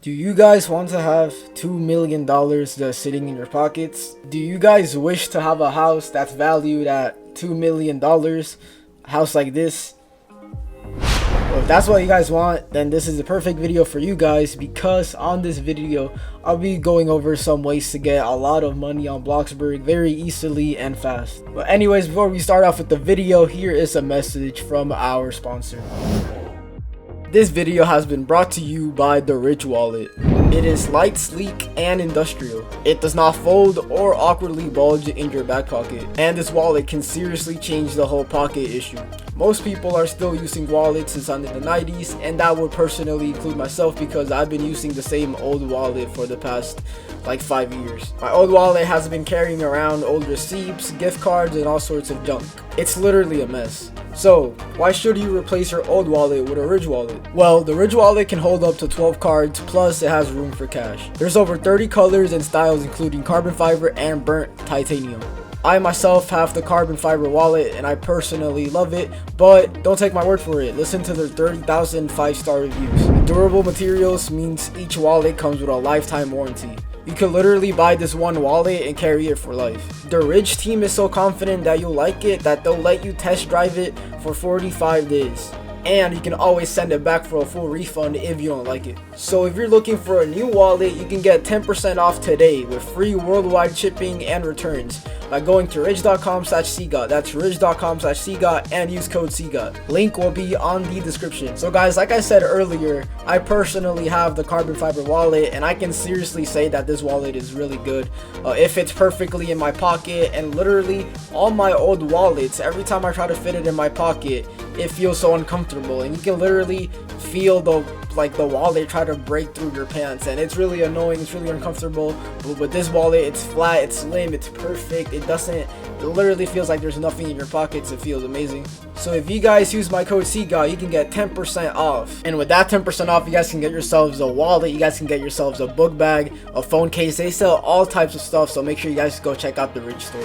Do you guys want to have $2 million just sitting in your pockets? Do you guys wish to have a house that's valued at $2 million? A house like this? Well, if that's what you guys want, then this is the perfect video for you guys, because on this video, I'll be going over some ways to get a lot of money on Bloxburg very easily and fast. But anyways, before we start off with the video, here is a message from our sponsor. This video has been brought to you by the Rich Wallet. It is light, sleek, and industrial. It does not fold or awkwardly bulge in your back pocket, and this wallet can seriously change the whole pocket issue. Most people are still using wallets since under the 90s, and that would personally include myself because I've been using the same old wallet for the past like 5 years. My old wallet has been carrying around old receipts, gift cards, and all sorts of junk. It's literally a mess. So, why should you replace your old wallet with a Ridge wallet? Well, the Ridge wallet can hold up to 12 cards, plus it has room for cash. There's over 30 colors and styles, including carbon fiber and burnt titanium. I myself have the carbon fiber wallet and I personally love it, but don't take my word for it. Listen to their 30,000 5-star reviews. The durable materials means each wallet comes with a lifetime warranty. You can literally buy this one wallet and carry it for life. The Ridge team is so confident that you'll like it that they'll let you test drive it for 45 days. And you can always send it back for a full refund if you don't like it. So if you're looking for a new wallet, you can get 10% off today with free worldwide shipping and returns by going to ridge.com/xgot. That's ridge.com/xgot and use code xgot. Link will be on the description. So guys, like I said earlier, I personally have the carbon fiber wallet, and I can seriously say that this wallet is really good. It fits perfectly in my pocket, and literally all my old wallets, every time I try to fit it in my pocket, it feels so uncomfortable, and you can literally feel the wallet try to break through your pants, and it's really annoying. It's really uncomfortable. But with this wallet, it's flat, it's slim, it's perfect. It literally feels like there's nothing in your pockets. It feels amazing. So if you guys use my code XHASGOT, you can get 10% off, and with that 10% off, you guys can get yourselves a wallet, you guys can get yourselves a book bag, a phone case. They sell all types of stuff, so make sure you guys go check out the Ridge store.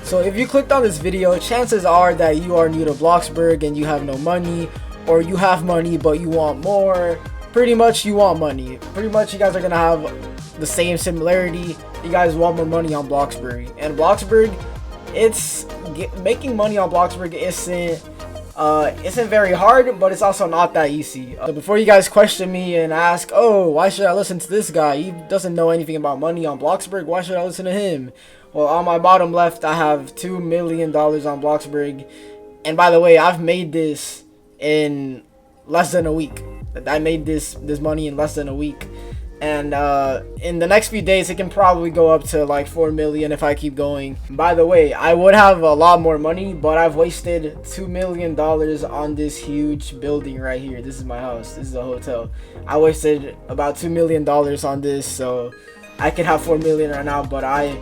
So if you clicked on this video, chances are that you are new to Bloxburg and you have no money, or you have money but you want more. Pretty much you want money. Pretty much you guys are gonna have the same similarity. You guys want more money on Bloxburg, and Bloxburg, making money on Bloxburg isn't very hard, but it's also not that easy. So before you guys question me and ask, oh, why should I listen to this guy? He doesn't know anything about money on Bloxburg. Why should I listen to him? Well, on my bottom left, I have $2 million on Bloxburg. And by the way, I've made this in less than a week. I made this money in less than a week. And in the next few days, it can probably go up to like 4 million if I keep going. By the way, I would have a lot more money, but I've wasted $2 million on this huge building right here. This is my house. This is a hotel. I wasted about $2 million on this, so I could have 4 million right now, but I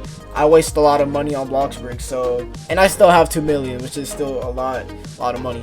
waste a lot of money on Bloxburg. So, and I still have 2 million, which is still a lot of money.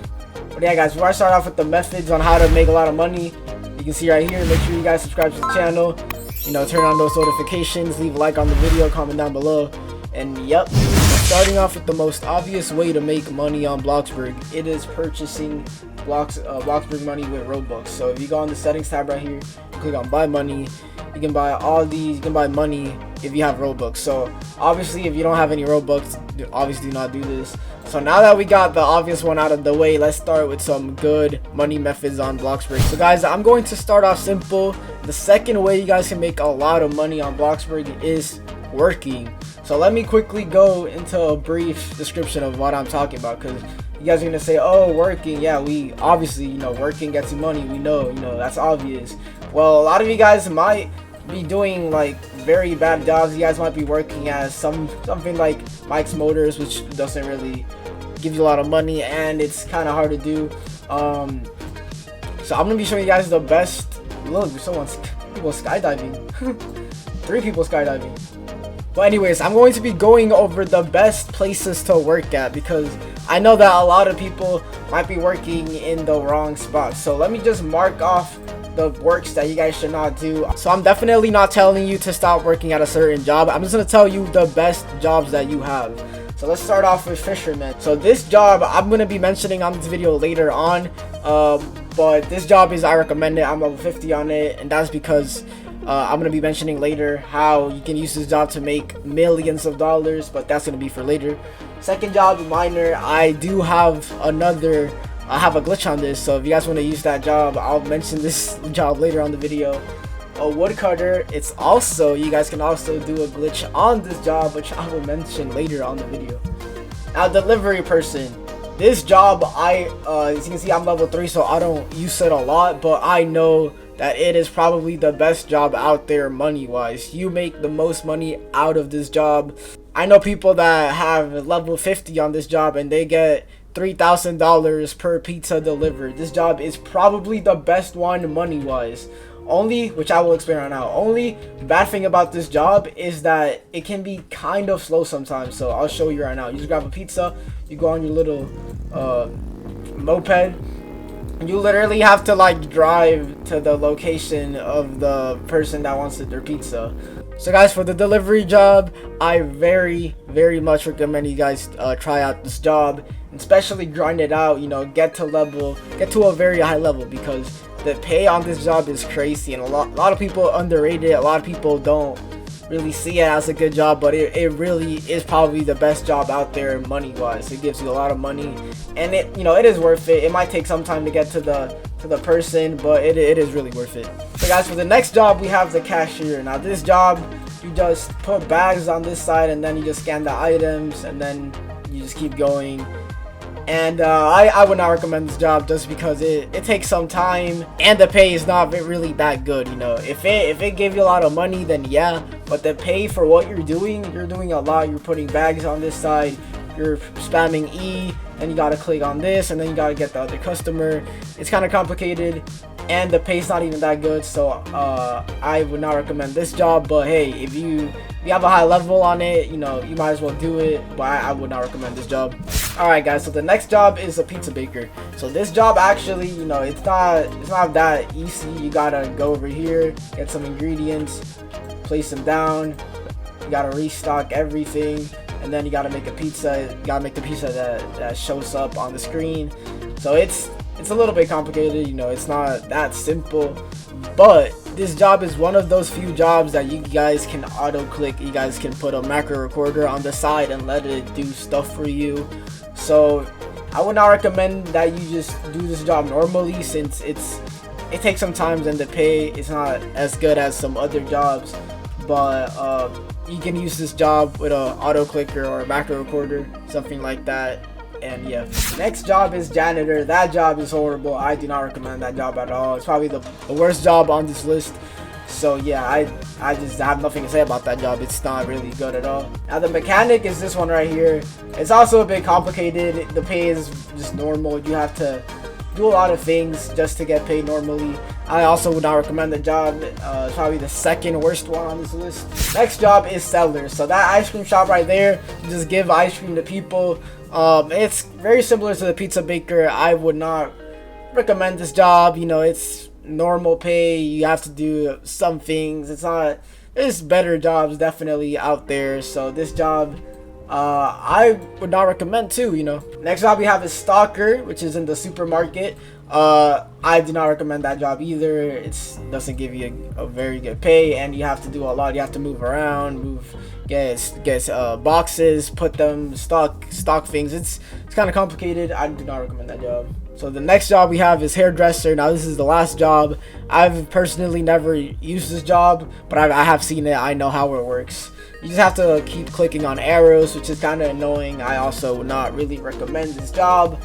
But yeah, guys, before I start off with the methods on how to make a lot of money, you can see right here, make sure you guys subscribe to the channel, turn on those notifications, leave a like on the video, comment down below. And yep, starting off with the most obvious way to make money on Bloxburg, it is purchasing Bloxburg money with Robux. So if you go on the settings tab right here, click on buy money, you can buy all these, you can buy money if you have Robux. So obviously if you don't have any Robux, obviously do not do this. So now that we got the obvious one out of the way, let's start with some good money methods on Bloxburg. So guys, I'm going to start off simple. The second way you guys can make a lot of money on Bloxburg is working. So let me quickly go into a brief description of what I'm talking about, because you guys are gonna say, oh, working, yeah, we obviously, working gets you money, we know, that's obvious. Well, a lot of you guys might be doing like very bad jobs. You guys might be working as something like Mike's Motors, which doesn't really give you a lot of money, and it's kind of hard to do. So I'm gonna be showing you guys the best. Look, there's people skydiving. 3 people skydiving. But anyways, I'm going to be going over the best places to work at, because I know that a lot of people might be working in the wrong spot. So let me just mark off the works that you guys should not do. So I'm definitely not telling you to stop working at a certain job. I'm just going to tell you the best jobs that you have. So let's start off with fisherman. So this job I'm going to be mentioning on this video later on, but this job I recommend it. I'm level 50 on it, and that's because I'm gonna be mentioning later how you can use this job to make millions of dollars, but that's gonna be for later. Second job, miner. I have a glitch on this, so if you guys want to use that job, I'll mention this job later on the video. A woodcutter. It's also, you guys can also do a glitch on this job, which I will mention later on the video. Now, delivery person. This job, as you can see, I'm level 3, so I don't use it a lot, but I know that it is probably the best job out there money wise. You make the most money out of this job. I know people that have level 50 on this job and they get $3,000 per pizza delivered. This job is probably the best one money wise. Only, which I will explain right now, only bad thing about this job is that it can be kind of slow sometimes. So I'll show you right now. You just grab a pizza, you go on your little moped. You literally have to like drive to the location of the person that wants their pizza. So guys, for the delivery job, I very much recommend you guys try out this job, and especially grind it out, you know, get to a very high level, because the pay on this job is crazy, and a lot of people underrate it. A lot of people don't really see it as a good job, but it really is probably the best job out there money wise. It gives you a lot of money, and it is worth it. It might take some time to get to the person, but it is really worth it. So guys, for the next job we have the cashier. Now this job, you just put bags on this side and then you just scan the items and then you just keep going. And I would not recommend this job just because it takes some time and the pay is not really that good. You know, if it gave you a lot of money, then yeah, but the pay for what you're doing a lot. You're putting bags on this side, you're spamming E, then you gotta click on this, and then you gotta get the other customer. It's kind of complicated, and the pay's not even that good. So I would not recommend this job. But hey, if you have a high level on it, you know, you might as well do it, but I would not recommend this job. Alright guys, so the next job is a pizza baker. So this job actually, you know, it's not that easy. You gotta go over here, get some ingredients, place them down, you gotta restock everything, and then you gotta make a pizza. You gotta make the pizza that shows up on the screen. So it's a little bit complicated, you know, it's not that simple, but this job is one of those few jobs that you guys can auto click. You guys can put a macro recorder on the side and let it do stuff for you. So I would not recommend that you just do this job normally, since it takes some time and the pay is not as good as some other jobs. But you can use this job with a auto clicker or a macro recorder, something like that. And yeah, next job is janitor. That job is horrible. I do not recommend that job at all. It's probably the worst job on this list. So yeah, I just have nothing to say about that job. It's not really good at all. Now the mechanic is this one right here. It's also a bit complicated. The pay is just normal. You have to do a lot of things just to get paid normally. I also would not recommend the job. It's probably the second worst one on this list. Next job is seller. So that ice cream shop right there, you just give ice cream to people. It's very similar to the pizza baker. I would not recommend this job. You know, it's normal pay. You have to do some things. There's better jobs definitely out there. So this job, I would not recommend too, you know. Next job we have is stalker, which is in the supermarket. I do not recommend that job either. It doesn't give you a very good pay, and you have to do a lot. You have to move around, get boxes, put them, stock things. It's kind of complicated. I do not recommend that job. So the next job we have is hairdresser. Now this is the last job. I've personally never used this job, but I have seen it. I know how it works. You just have to keep clicking on arrows, which is kind of annoying. I also would not really recommend this job,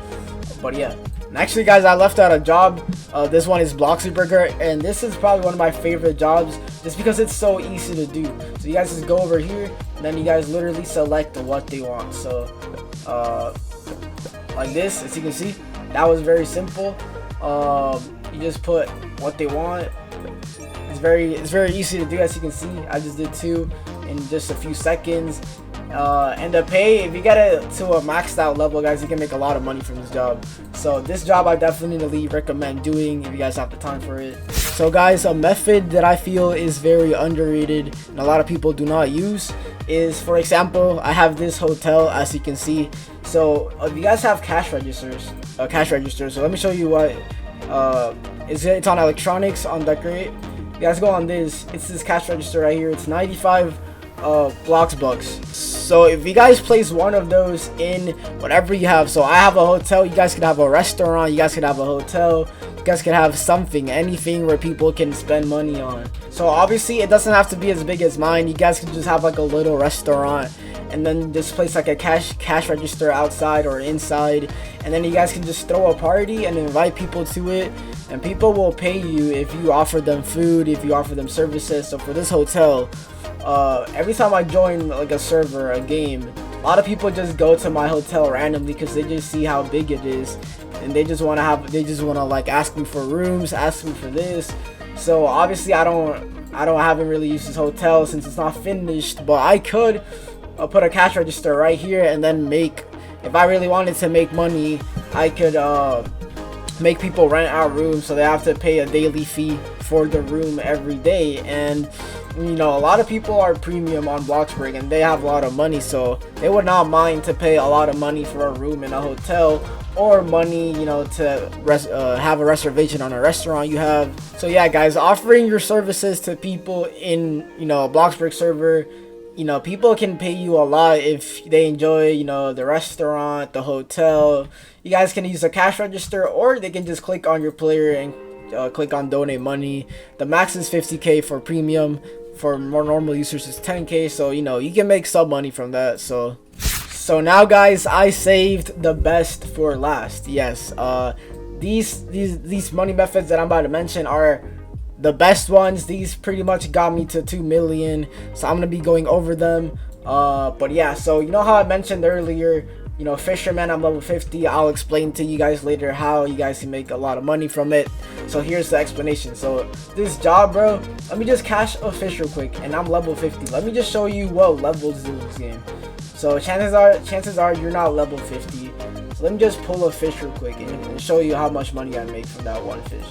but yeah. And actually guys, I left out a job. This one is Bloxburg, and this is probably one of my favorite jobs just because it's so easy to do. So you guys just go over here, and then you guys literally select what they want. So like this, as you can see, that was very simple. You just put what they want. It's very easy to do. As you can see, I just did 2 in just a few seconds. And the pay, if you get it to a maxed out level, guys, you can make a lot of money from this job. So this job I definitely recommend doing if you guys have the time for it. So guys, a method that I feel is very underrated and a lot of people do not use is, for example, I have this hotel, as you can see. So if you guys have cash registers, so let me show you what it's on electronics, on decorate. You guys go on this. It's this cash register right here. It's 95 Bloxburg. So if you guys place one of those in whatever you have, so I have a hotel, you guys could have a restaurant, you guys could have a hotel, you guys could have something, anything where people can spend money on. So obviously it doesn't have to be as big as mine. You guys can just have like a little restaurant and then just place like a cash register outside or inside, and then you guys can just throw a party and invite people to it, and people will pay you if you offer them food, if you offer them services. So for this hotel, every time I join like a server, a game, a lot of people just go to my hotel randomly because they just see how big it is, and they just want to like ask me for rooms, ask me for this. So obviously I haven't really used this hotel since it's not finished, but I could put a cash register right here, and then if I really wanted to make money, I could make people rent out rooms, so they have to pay a daily fee for the room every day. And you know, a lot of people are premium on Bloxburg and they have a lot of money, so they would not mind to pay a lot of money for a room in a hotel, or money, you know, to have a reservation on a restaurant you have. So yeah guys, offering your services to people in, you know, a Bloxburg server, you know, people can pay you a lot if they enjoy, you know, the restaurant, the hotel. You guys can use a cash register, or they can just click on your player and click on donate money. The max is 50k for premium. For more normal users it's 10k, so you know, you can make some money from that. So now guys, I saved the best for last. Yes, these money methods that I'm about to mention are the best ones. These pretty much got me to 2 million, so I'm gonna be going over them. But yeah, so you know how I mentioned earlier, you know, fisherman, I'm level 50. I'll explain to you guys later how you guys can make a lot of money from it. So here's the explanation. So this job, bro, let me just cash a fish real quick, and I'm level 50. Let me just show you what levels do this game. So chances are you're not level 50. So let me just pull a fish real quick and show you how much money I made from that one fish.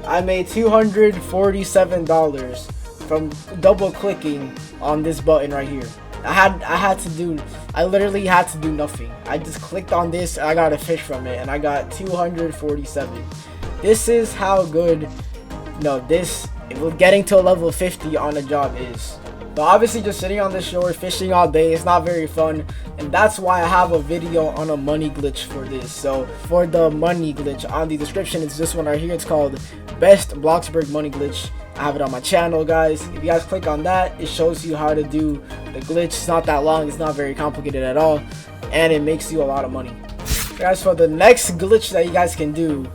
I made $247 from double clicking on this button right here. I literally had to do nothing. I just clicked on this, I got a fish from it, and I got 247. This is how good, getting to a level 50 on a job is. But obviously just sitting on the shore fishing all day is not very fun, and that's why I have a video on a money glitch for this. So for the money glitch, on the description, it's this one right here. It's called Best Bloxburg Money Glitch. I have it on my channel, guys. If you guys click on that, it shows you how to do the glitch. It's not that long, it's not very complicated at all, and it makes you a lot of money. Guys, for the next glitch that you guys can do,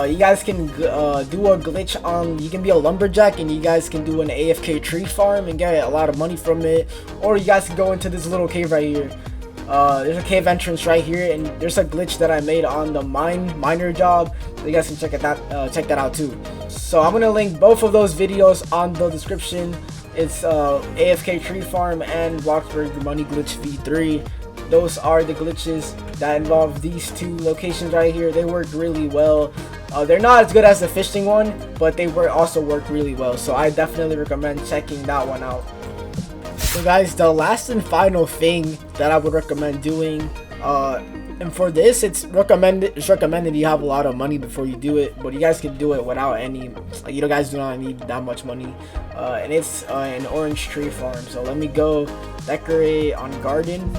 you guys can do a glitch on, you can be a lumberjack and you guys can do an AFK tree farm and get a lot of money from it. Or you guys can go into this little cave right here. There's a cave entrance right here, and there's a glitch that I made on the miner job, so you guys can check that out too. So I'm gonna link both of those videos on the description. It's AFK tree farm and Bloxburg money glitch v3. Those are the glitches that involve these two locations right here. They work really well. They're not as good as the fishing one, but they also work really well. So I definitely recommend checking that one out. So guys, the last and final thing that I would recommend doing, and for this, it's recommended you have a lot of money before you do it, but you guys can do it without any, you guys do not need that much money. And it's an orange tree farm. So let me go decorate on garden.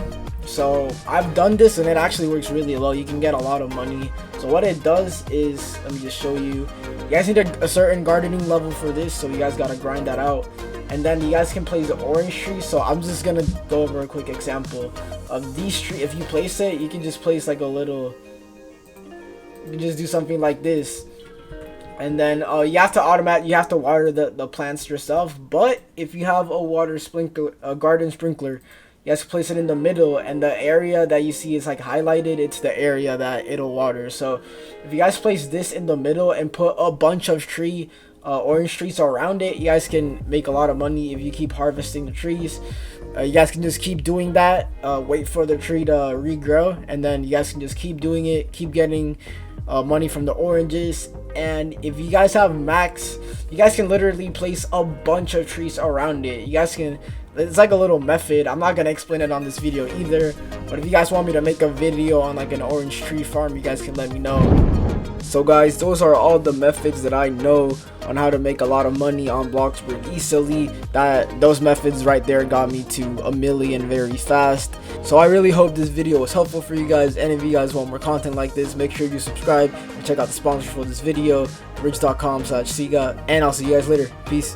So I've done this and it actually works really well. You can get a lot of money. So what it does is, let me just show you. You guys need a certain gardening level for this, so you guys gotta grind that out. And then you guys can place the orange tree. So I'm just gonna go over a quick example of these trees. If you place it, you can just place like a little, you can just do something like this. And then you have to water the plants yourself. But if you have a garden sprinkler, you guys place it in the middle, and the area that you see is like highlighted, it's the area that it'll water. So if you guys place this in the middle and put a bunch of orange trees around it, you guys can make a lot of money if you keep harvesting the trees. You guys can just keep doing that, wait for the tree to regrow, and then you guys can just keep doing it, keep getting money from the oranges. And if you guys have max, you guys can literally place a bunch of trees around it. You guys can, it's like a little method. I'm not gonna explain it on this video either, but if you guys want me to make a video on like an orange tree farm, you guys can let me know. So guys, those are all the methods that I know on how to make a lot of money on Bloxburg easily. Those methods right there got me to $1 million very fast. So I really hope this video was helpful for you guys, and if you guys want more content like this, make sure you subscribe and check out the sponsor for this video, rich.com/Xegot, and I'll see you guys later. Peace.